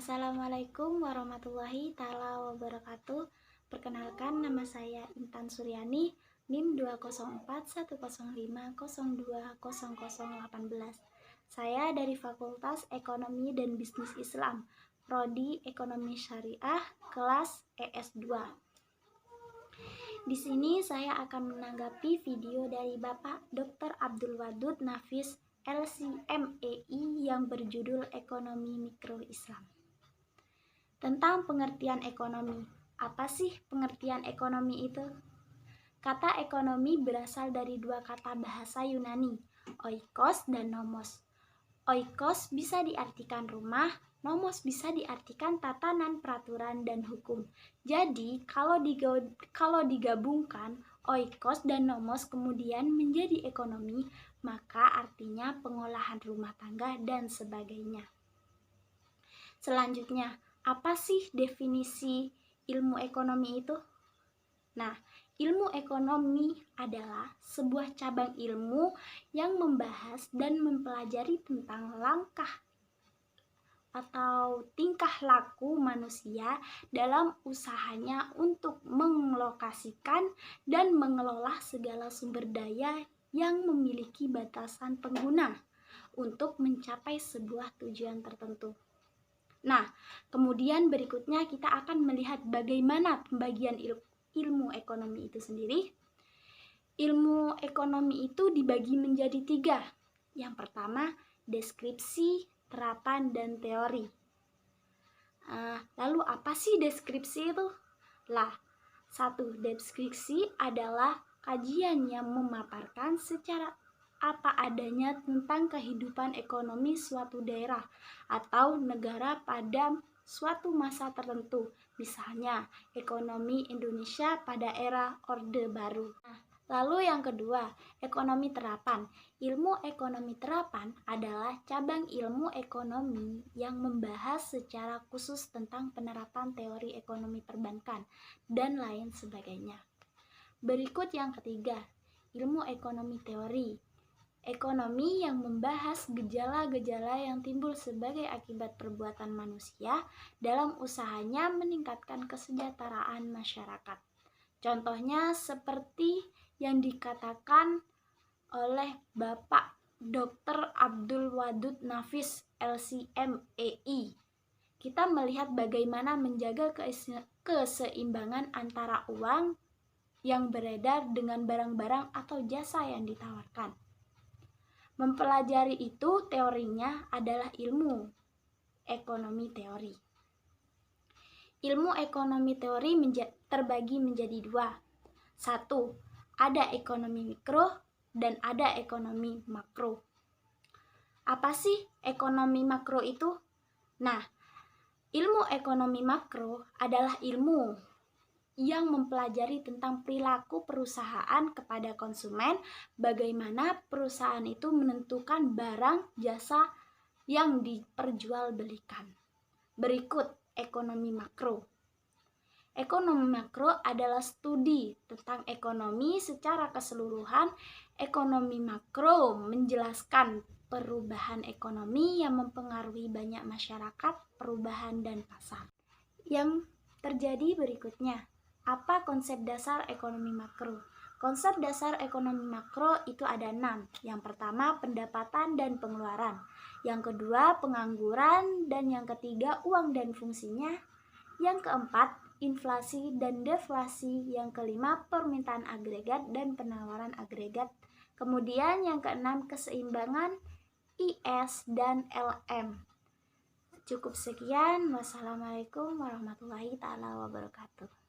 Assalamualaikum warahmatullahi taala wabarakatuh. Perkenalkan, nama saya Intan Suryani, NIM 20411502018. Saya dari Fakultas Ekonomi dan Bisnis Islam, Prodi Ekonomi Syariah, kelas ES2. Di sini saya akan menanggapi video dari Bapak Dr. Abdul Wadud Nafis, LCMEI, yang berjudul Ekonomi Mikro Islam. Tentang pengertian ekonomi. Apa sih pengertian ekonomi itu? Kata ekonomi berasal dari dua kata bahasa Yunani, oikos dan nomos. Oikos bisa diartikan rumah, nomos bisa diartikan tatanan, peraturan, dan hukum. Jadi, kalau digabungkan, oikos dan nomos kemudian menjadi ekonomi, maka artinya pengolahan rumah tangga dan sebagainya. Selanjutnya, apa sih definisi ilmu ekonomi itu? Nah, ilmu ekonomi adalah sebuah cabang ilmu yang membahas dan mempelajari tentang langkah atau tingkah laku manusia dalam usahanya untuk mengalokasikan dan mengelola segala sumber daya yang memiliki batasan pengguna untuk mencapai sebuah tujuan tertentu. Nah, kemudian berikutnya kita akan melihat bagaimana pembagian ilmu ekonomi itu sendiri. Ilmu ekonomi itu dibagi menjadi 3. Yang pertama, deskripsi, terapan, dan teori. Lalu apa sih deskripsi itu? 1. Deskripsi adalah kajian yang memaparkan secara apa adanya tentang kehidupan ekonomi suatu daerah atau negara pada suatu masa tertentu, misalnya ekonomi Indonesia pada era Orde Baru. Lalu yang kedua, ekonomi terapan. Ilmu ekonomi terapan adalah cabang ilmu ekonomi yang membahas secara khusus tentang penerapan teori ekonomi perbankan dan lain sebagainya. Berikut yang ketiga, ilmu ekonomi teori. Ekonomi yang membahas gejala-gejala yang timbul sebagai akibat perbuatan manusia dalam usahanya meningkatkan kesejahteraan masyarakat. Contohnya seperti yang dikatakan oleh Bapak Dr. Abdul Wadud Nafis, LCMEI. Kita melihat bagaimana menjaga keseimbangan antara uang yang beredar dengan barang-barang atau jasa yang ditawarkan. Mempelajari itu teorinya adalah ilmu ekonomi teori. Ilmu ekonomi teori terbagi menjadi 2. 1. Ada ekonomi mikro dan ada ekonomi makro. Apa sih ekonomi makro itu? Nah, ilmu ekonomi makro adalah ilmu yang mempelajari tentang perilaku perusahaan kepada konsumen, bagaimana perusahaan itu menentukan barang jasa yang diperjualbelikan. Berikut ekonomi makro. Ekonomi makro adalah studi tentang ekonomi secara keseluruhan. Ekonomi makro menjelaskan perubahan ekonomi yang mempengaruhi banyak masyarakat, perubahan, dan pasar. Yang terjadi berikutnya. Apa konsep dasar ekonomi makro? Konsep dasar ekonomi makro itu ada 6. Yang pertama, pendapatan dan pengeluaran. Yang kedua, pengangguran. Dan yang ketiga, uang dan fungsinya. Yang keempat, inflasi dan deflasi. Yang kelima, permintaan agregat dan penawaran agregat. Kemudian yang keenam, keseimbangan IS dan LM. Cukup sekian. Wassalamualaikum warahmatullahi taala wabarakatuh.